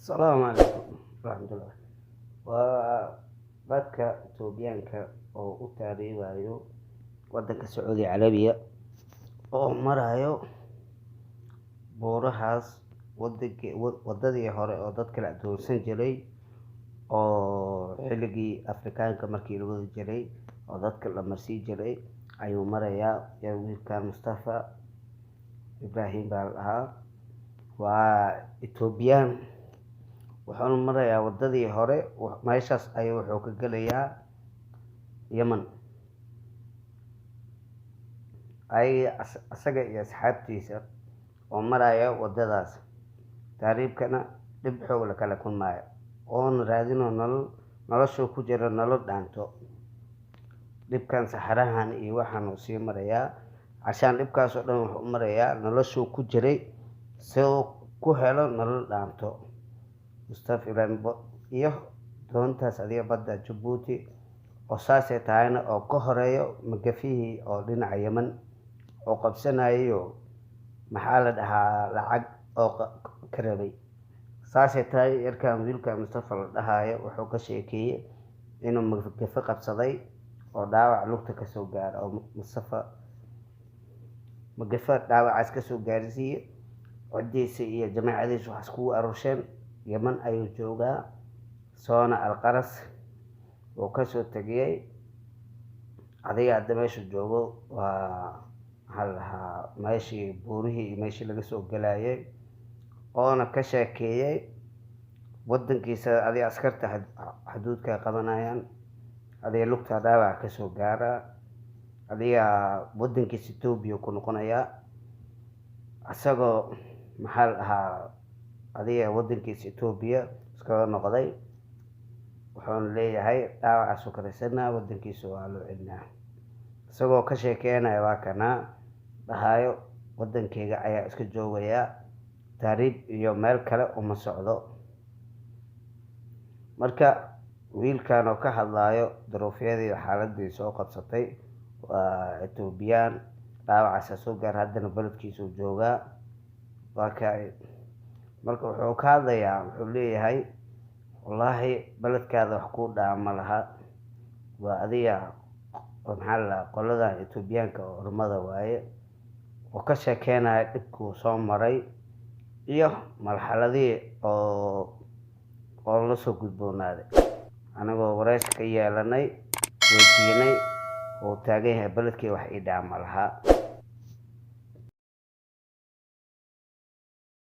السلام عليكم ورحمة الله. وبدك توبيانك أو أتاريوايو ودك السعودية عربية أو مرايو بورهاس wadadii hore oo dadka la doorsan jiray oo xilligii Afrikaanka markii la wada jiray oo dadka la marsi jiray ayuu marayaa wiilka Mustafa Ibrahim baa waa Ethiopian wuxuu marayaa wadadii hore meeshaas ayuu wuxuu ka galayaa Yemen asaga iyo asxaabtiisa oo maraya wadadaas taariibkana dib xoog la kala kulmaayo oon raadino noloshu ku jira nolol dhaanto dhibkan saxarahan iyo waxaan uu sii marayaa cashaan dhibkaas oo dhan wuxuu marayaa noloshu ku jiray soo ku helo nolol dhaanto Mustafa Ibrahim iyo doontaas adiga badda Djibouti oo saasay tahayna oo ka horeeyo magafihii oo dhinaca Yemen oo qabsanayo maxaa la dhahaa lacag oo ka rabay saasay tahay yarkaan wiilka Mustafa la dhahayo wuxuu ka sheekeeyay inuu magafa qabsaday oo dhaawac lugta ka soo gaaray oo Mustafa magafa dhaawacaas ka soo gaarsiiyay codiisa iyo jamaacadiisa wax ku aruursheen Yemen ayuu joogaa soona alqaras oo ka soo tagay adiga hadda meesha joogo waa halaha meeshii buurihii meeshii laga soo galayay oona ka sheekeeyay wadankiisa adiga askarta xuduudka qabanayaan adiga lugta dhaawac ka soo gaara adiga wadankiisa Itoobiya ku noqonaya asagoo maxal ahaa adiga wadankiisa Itoobiya iska noqday wuxuu leeyahay dhaawac soo kareysana wadankiisa waa loo celinaa isagoo ka sheekeynaya waa kana dhahayo wadankeyga ayaa iska joogaya taariib iyo meel kale uma socdo marka wiilkan oo ka hadlayo duruufyadii xaaladii soo qabsatay waa Ethiopian dhaawacaas soo gaar haddana baladkiisa joogaa marka wuxuu ka hadlayaa wuxuu leeyahay wallahi baladkaada wax ku dhaama laha waa adiga maxaa la qolada Ethiopianka oo ormada waaye oo ka sheekeynaya dhibku soo maray iyo marxaladii oo la soo gudboonaaday anagoo wareysi ka yeelanay weydiinay oo taagan yahay baladkii wax ii dhaama laha